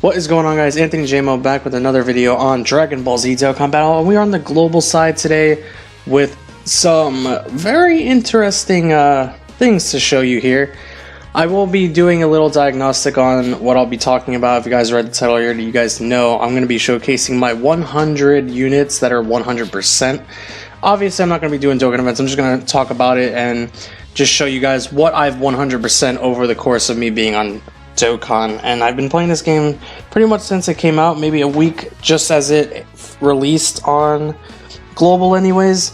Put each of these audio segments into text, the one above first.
What is going on, guys? Anthony JMO back with another video on Dragon Ball Z Dokkan Battle. We are on the global side today with some very interesting things to show you here. I will be doing a little diagnostic on what I'll be talking about. If you guys read the title here, you guys know I'm going to be showcasing my 100 units that are 100%. Obviously, I'm not going to be doing Dokkan events. I'm just going to talk about it and just show you guys what I've 100% over the course of me being on Dokkan. And I've been playing this game pretty much since it came out, maybe a week just as it released on global anyways.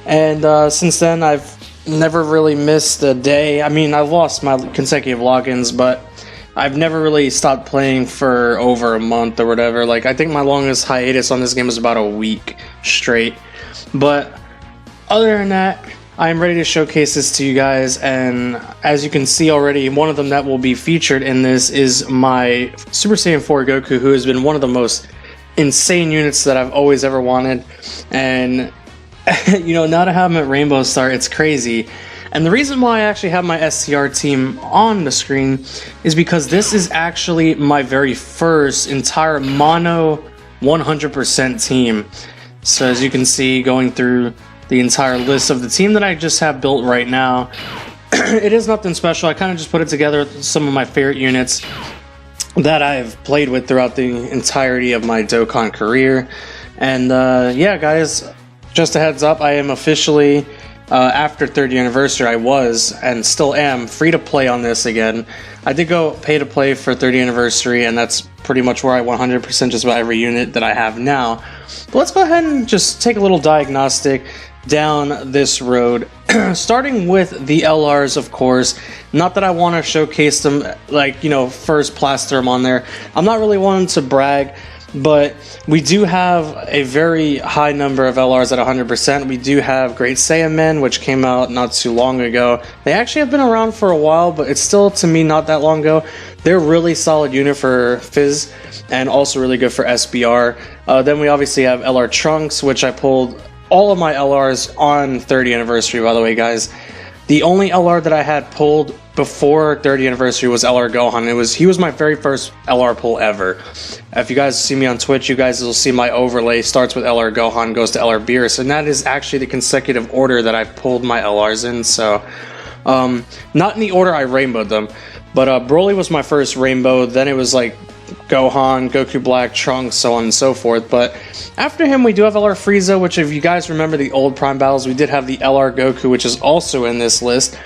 And since then, I've never really missed a day. I mean, I've lost my consecutive logins, but I've never really stopped playing for over a month or whatever. Like, I think my longest hiatus on this game was about a week straight. But other than that, I'm ready to showcase this to you guys, and as you can see already, one of them that will be featured in this is my Super Saiyan 4 Goku, who has been one of the most insane units that I've always ever wanted. And you know, now to have him at Rainbow Star, it's crazy. And the reason why I actually have my STR team on the screen is because this is actually my very first entire mono 100% team. So as you can see, going through the entire list of the team that I just have built right now, it is nothing special. I kind of just put it together with some of my favorite units that I've played with throughout the entirety of my Dokkan career. And yeah, guys, just a heads up, I am officially, after 30th anniversary, I was, and still am, free to play on this again. I did go pay to play for 30th anniversary, and that's pretty much where I 100% just about every unit that I have now. But let's go ahead and just take a little diagnostic down this road, starting with the LRs, of course. Not that I want to showcase them, like, you know, first plaster them on there. I'm not really wanting to brag, but we do have a very high number of LRs at 100%. We do have Great Saiyan Men, which came out not too long ago. They actually have been around for a while, but it's still, to me, not that long ago. They're a really solid unit for Fizz, and also really good for SBR. Then we obviously have LR Trunks, which I pulled all of my LRs on 30th anniversary, by the way, guys. The only LR that I had pulled before 30th anniversary was LR Gohan. He was my very first LR pull ever. If you guys see me on Twitch, you guys will see my overlay starts with LR Gohan, goes to LR Beerus, and that is actually the consecutive order that I've pulled my LRs in. So, not in the order I rainbowed them, but Broly was my first rainbow. Then it was like Gohan, Goku Black, Trunks, so on and so forth. But after him, we do have LR Frieza, which, if you guys remember the old Prime battles, we did have the LR Goku, which is also in this list,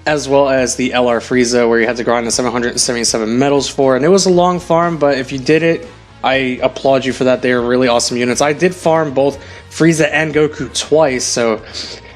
as well as the LR Frieza, where you had to grind the 777 medals for. And it was a long farm, but if you did it, I applaud you for that. They are really awesome units. I did farm both Frieza and Goku twice, so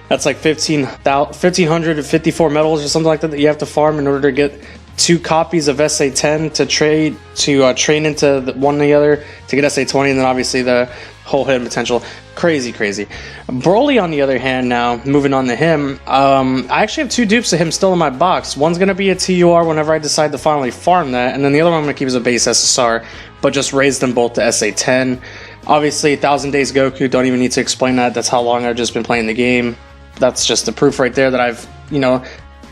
that's like 1,554 medals or something like that you have to farm in order to get 2 copies of SA10 to trade to train into one or the other to get SA20, and then obviously the whole hidden potential. Crazy. Broly, on the other hand, now moving on to him, I actually have 2 dupes of him still in my box. One's gonna be a TUR whenever I decide to finally farm that, and then the other one I'm gonna keep as a base SSR, but just raise them both to SA10. Obviously, 1,000 Days Goku, don't even need to explain that. That's how long I've just been playing the game. That's just the proof right there that I've, you know,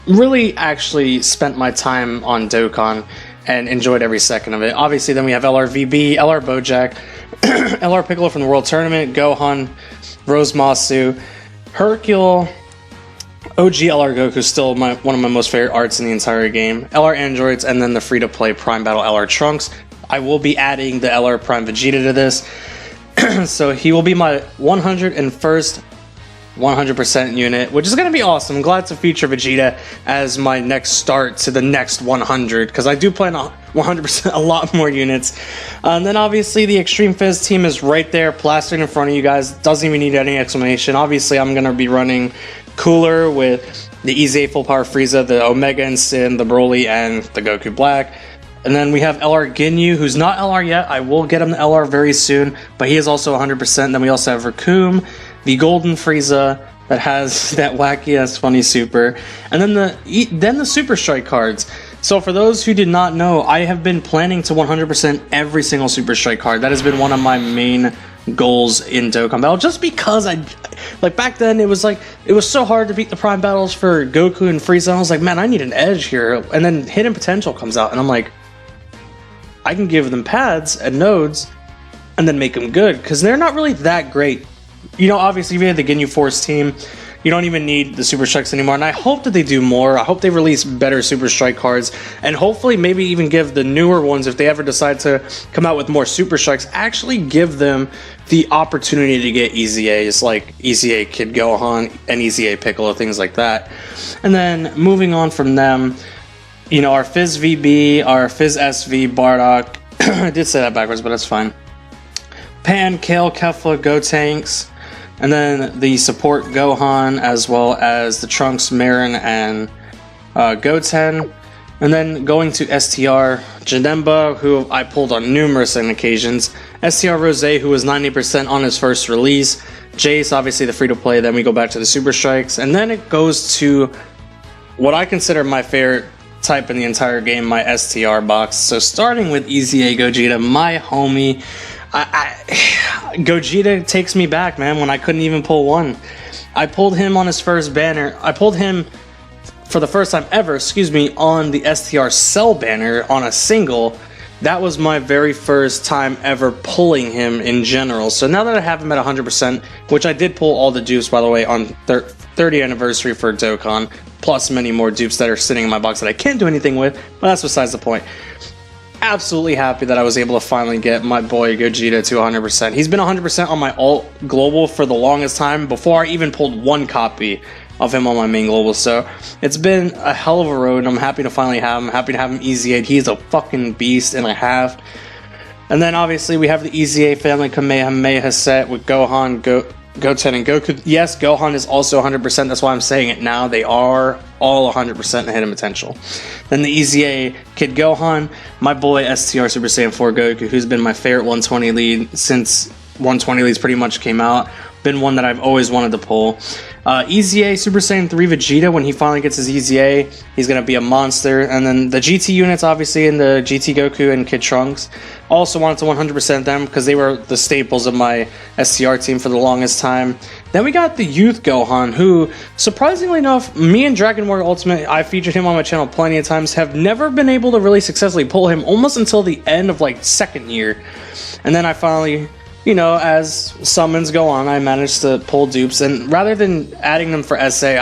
really actually spent my time on Dokkan and enjoyed every second of it. Obviously, then we have LR VB, LR Bojack, LR Piccolo from the World Tournament, Gohan, Rose Masu, Hercule, OG LR Goku, still one of my most favorite arts in the entire game, LR Androids, and then the free-to-play Prime Battle LR Trunks. I will be adding the LR Prime Vegeta to this, so he will be my 101st 100% unit, which is going to be awesome. I'm glad to feature Vegeta as my next start to the next 100, because I do plan on 100% a lot more units. And then obviously the Extreme Fizz team is right there, plastered in front of you guys. Doesn't even need any explanation. Obviously, I'm going to be running Cooler with the EZA Full Power Frieza, the Omega and Sin, the Broly, and the Goku Black. And then we have LR Ginyu, who's not LR yet. I will get him the LR very soon, but he is also 100%. Then we also have Raccoon, the Golden Frieza that has that wacky ass funny super, and then the Super Strike cards. So for those who did not know, I have been planning to 100% every single Super Strike card. That has been one of my main goals in Dokkan Battle, just because like back then it was so hard to beat the Prime battles for Goku and Frieza. I was like, man, I need an edge here. And then Hidden Potential comes out, and I'm like, I can give them pads and nodes and then make them good, because they're not really that great. You know, obviously, if you had the Ginyu Force team, you don't even need the Super Strikes anymore, and I hope that they do more. I hope they release better Super Strike cards, and hopefully maybe even give the newer ones, if they ever decide to come out with more Super Strikes, actually give them the opportunity to get EZAs, like EZA Kid Gohan and EZA Piccolo, things like that. And then moving on from them, you know, our Fizz VB, our Fizz SV, Bardock, I did say that backwards, but that's fine. Pan, Kale, Kefla, Gotenks, and then the support Gohan, as well as the Trunks, Marin, and Goten. And then going to STR, Janemba, who I pulled on numerous occasions. STR Rose, who was 90% on his first release. Jace, obviously the free-to-play. Then we go back to the Super Strikes. And then it goes to what I consider my favorite type in the entire game, my STR box. So starting with EZA Gogeta, my homie. Gogeta takes me back, man, when I couldn't even pull one. I pulled him on his first banner. I pulled him for the first time ever, on the STR Cell banner on a single. That was my very first time ever pulling him in general. So now that I have him at 100%, which I did pull all the dupes, by the way, on 30th anniversary for Dokkan, plus many more dupes that are sitting in my box that I can't do anything with, but that's besides the point. Absolutely happy that I was able to finally get my boy Gogeta to 100%. He's been 100% on my alt global for the longest time, before I even pulled one copy of him on my main global. So it's been a hell of a road, and I'm happy to finally have him. Happy to have him EZA'd. He's a fucking beast, and I have. And then obviously we have the EZA family Kamehameha set with Gohan, Goten, and Goku. Yes, Gohan is also 100%. That's why I'm saying it now. They are all 100% in hidden potential. Then the EZA Kid Gohan, my boy STR Super Saiyan 4 Goku, who's been my favorite 120 lead since 120 leads pretty much came out. Been one that I've always wanted to pull. EZA Super Saiyan 3 Vegeta, when he finally gets his EZA, he's going to be a monster. And then the GT units, obviously, in the GT Goku and Kid Trunks. Also wanted to 100% them, because they were the staples of my STR team for the longest time. Then we got the Youth Gohan, who, surprisingly enough, me and Dragon Warrior Ultimate, I featured him on my channel plenty of times, have never been able to really successfully pull him almost until the end of, like, second year. And then I finally, you know, as summons go on, I managed to pull dupes, and rather than adding them for SA,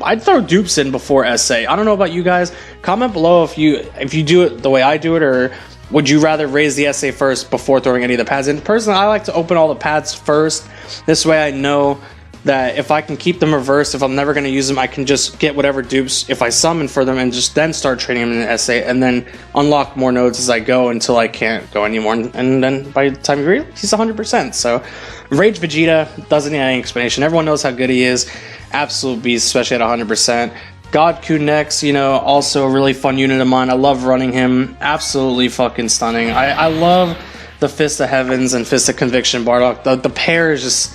I'd throw dupes in before SA. I don't know about you guys. Comment below if you do it the way I do it, or would you rather raise the SA first before throwing any of the pads in? Personally, I like to open all the pads first. This way I know that if I can keep them reversed, if I'm never going to use them, I can just get whatever dupes if I summon for them, and just then start trading them in the SA, and then unlock more nodes as I go until I can't go anymore. And then by the time you read, he's 100%. So Rage Vegeta doesn't need any explanation. Everyone knows how good he is. Absolute beast, especially at 100%. Godku next, you know, also a really fun unit of mine. I love running him. Absolutely fucking stunning. I love the Fist of Heavens and Fist of Conviction Bardock. The pair is just...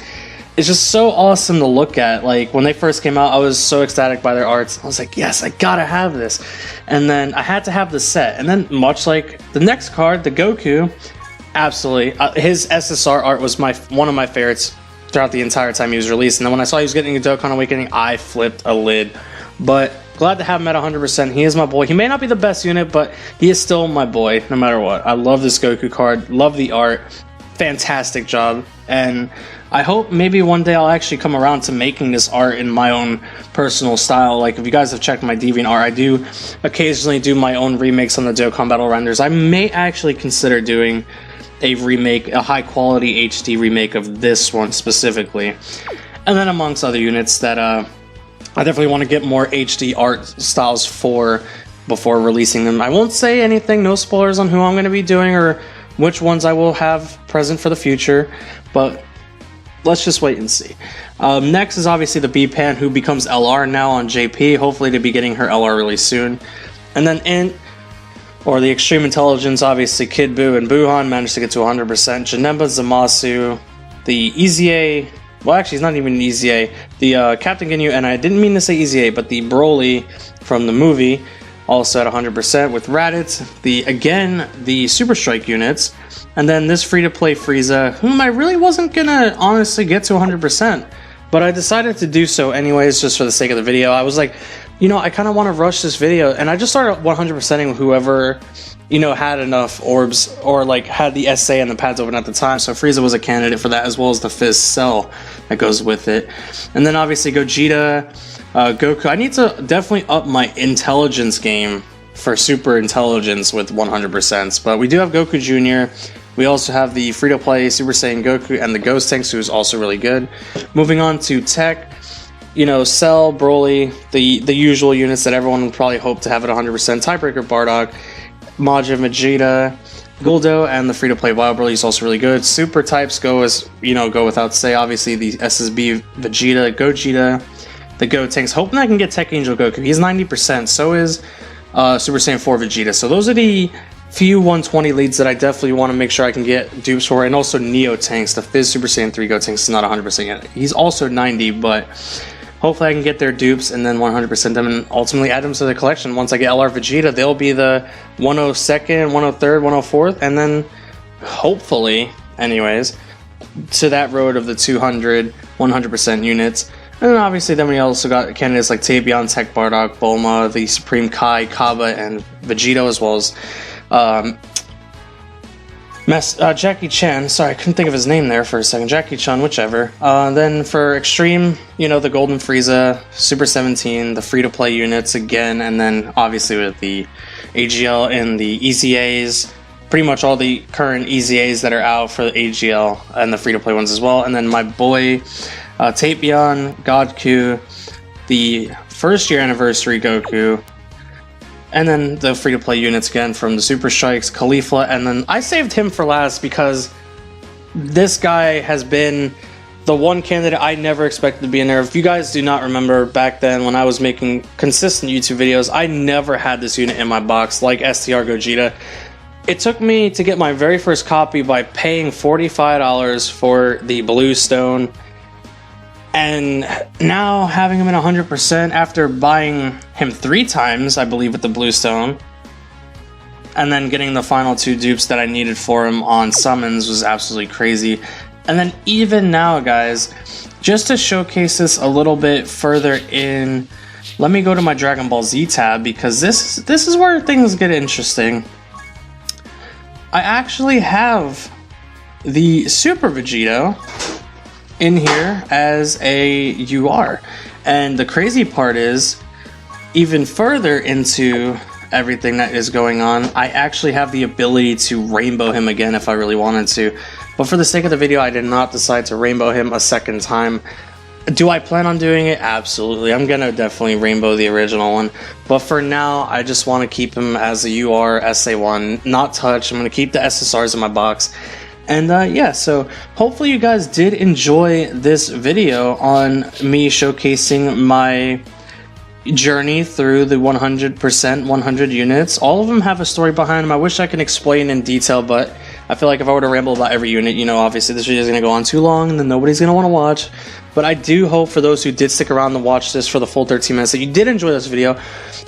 it's just so awesome to look at. Like, when they first came out, I was so ecstatic by their arts. I was like, yes, I gotta have this. And then I had to have the set. And then, much like the next card, the Goku, absolutely. His SSR art was one of my favorites throughout the entire time he was released. And then when I saw he was getting a Dokkan Awakening, I flipped a lid. But glad to have him at 100%. He is my boy. He may not be the best unit, but he is still my boy, no matter what. I love this Goku card. Love the art. Fantastic job. And I hope maybe one day I'll actually come around to making this art in my own personal style. Like, if you guys have checked my DeviantArt, I do occasionally do my own remakes on the Dokkan Battle renders. I may actually consider doing a remake, a high quality HD remake of this one specifically. And then amongst other units that I definitely want to get more HD art styles for before releasing them. I won't say anything, no spoilers on who I'm going to be doing or which ones I will have present for the future, but let's just wait and see. Next is obviously the B-Pan, who becomes LR now on JP, hopefully to be getting her LR really soon. And then Int, or the Extreme Intelligence, obviously Kid Buu and Buhan managed to get to 100%. Janemba, Zamasu, the EZA, well actually it's not even an EZA, the Captain Ginyu, and I didn't mean to say EZA, but the Broly from the movie, also at 100%, with Raditz, the Super Strike units, and then this free-to-play Frieza, whom I really wasn't gonna honestly get to 100%, but I decided to do so anyways, just for the sake of the video. I was like, you know, I kind of want to rush this video, and I just started 100%ing whoever, you know, had enough orbs or like had the SA and the pads open at the time. So Frieza was a candidate for that, as well as the Fizz Cell that goes with it. And then obviously Gogeta, Goku. I need to definitely up my intelligence game for super intelligence with 100%. But we do have Goku Jr. We also have the free-to-play Super Saiyan Goku and the Ghost Tanks, who's also really good. Moving on to Tech. You know, Cell, Broly, the usual units that everyone would probably hope to have at 100%. Tiebreaker Bardock, Majin Vegeta, Guldo, and the free-to-play Wild Broly is also really good. Super types go as, you know, go without say. Obviously, the SSB Vegeta, Gogeta, the Go Tanks. Hoping I can get Tech Angel Goku. He's 90%. So is Super Saiyan 4 Vegeta. So those are the few 120 leads that I definitely want to make sure I can get dupes for. And also Neo Tanks. The Fizz Super Saiyan 3 Go Tanks is not 100% yet. He's also 90, but hopefully I can get their dupes and then 100% them and ultimately add them to the collection. Once I get LR Vegeta, they'll be the 102nd, 103rd, 104th, and then hopefully, anyways, to that road of the 200, 100% units. And then obviously then we also got candidates like Tabion, Tech Bardock, Bulma, the Supreme Kai, Kaba, and Vegito, as well as Jackie Chan. Sorry, I couldn't think of his name there for a second. Jackie Chan, whichever. Then for Extreme, you know, the Golden Frieza, Super 17, the free-to-play units again, and then obviously with the AGL and the EZAs, pretty much all the current EZAs that are out for the AGL and the free-to-play ones as well. And then my boy Tapion, Godku, the first-year anniversary Goku, and then the free-to-play units again from the Super Strikes, Khalifa, and then I saved him for last because this guy has been the one candidate I never expected to be in there. If you guys do not remember back then when I was making consistent YouTube videos, I never had this unit in my box like STR Gogeta. It took me to get my very first copy by paying $45 for the Blue Stone, and now having him in 100% after buying him 3 times, I believe, with the Blue Stone, and then getting the final 2 dupes that I needed for him on summons was absolutely crazy. And then even now, guys, just to showcase this a little bit further in, let me go to my Dragon Ball Z tab, because this is where things get interesting. I actually have the Super Vegito in here as a UR, and the crazy part is, even further into everything that is going on, I actually have the ability to rainbow him again if I really wanted to, but for the sake of the video I did not decide to rainbow him a second time. Do I plan on doing it? Absolutely. I'm gonna definitely rainbow the original one, but for now I just want to keep him as a UR SA1, not touch. I'm gonna keep the SSRs in my box. And yeah, so hopefully you guys did enjoy this video on me showcasing my journey through the 100%, 100 units. All of them have a story behind them. I wish I could explain in detail, but I feel like if I were to ramble about every unit, you know, obviously this video is going to go on too long and then nobody's going to want to watch. But I do hope for those who did stick around to watch this for the full 13 minutes that you did enjoy this video.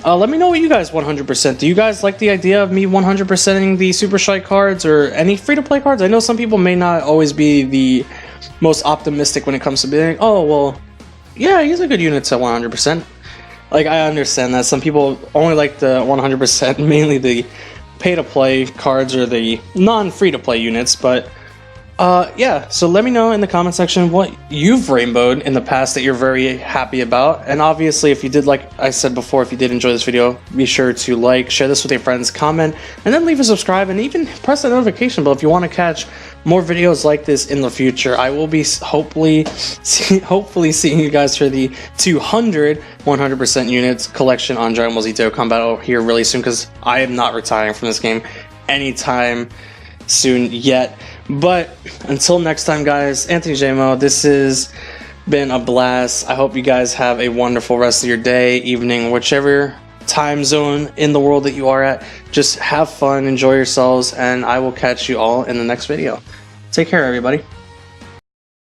Let me know what you guys 100%. Do you guys like the idea of me 100%ing the Super Strike cards or any free-to-play cards? I know some people may not always be the most optimistic when it comes to being, oh, well, yeah, he's a good unit to 100%. Like, I understand that. Some people only like the 100%, mainly the pay-to-play cards or the non-free-to-play units, but yeah, so let me know in the comment section what you've rainbowed in the past that you're very happy about. And obviously, if you did, like I said before, if you did enjoy this video, be sure to like, share this with your friends, comment, and then leave a subscribe, and even press the notification bell if you want to catch more videos like this in the future. I will be hopefully seeing you guys for the 200 100% units collection on Dragon Ball Z Dokkan Battle here really soon, because I am not retiring from this game anytime soon yet. But until next time, guys, Anthony JMO, this has been a blast. I hope you guys have a wonderful rest of your day, evening, whichever time zone in the world that you are at. Just have fun, enjoy yourselves, and I will catch you all in the next video. Take care, everybody.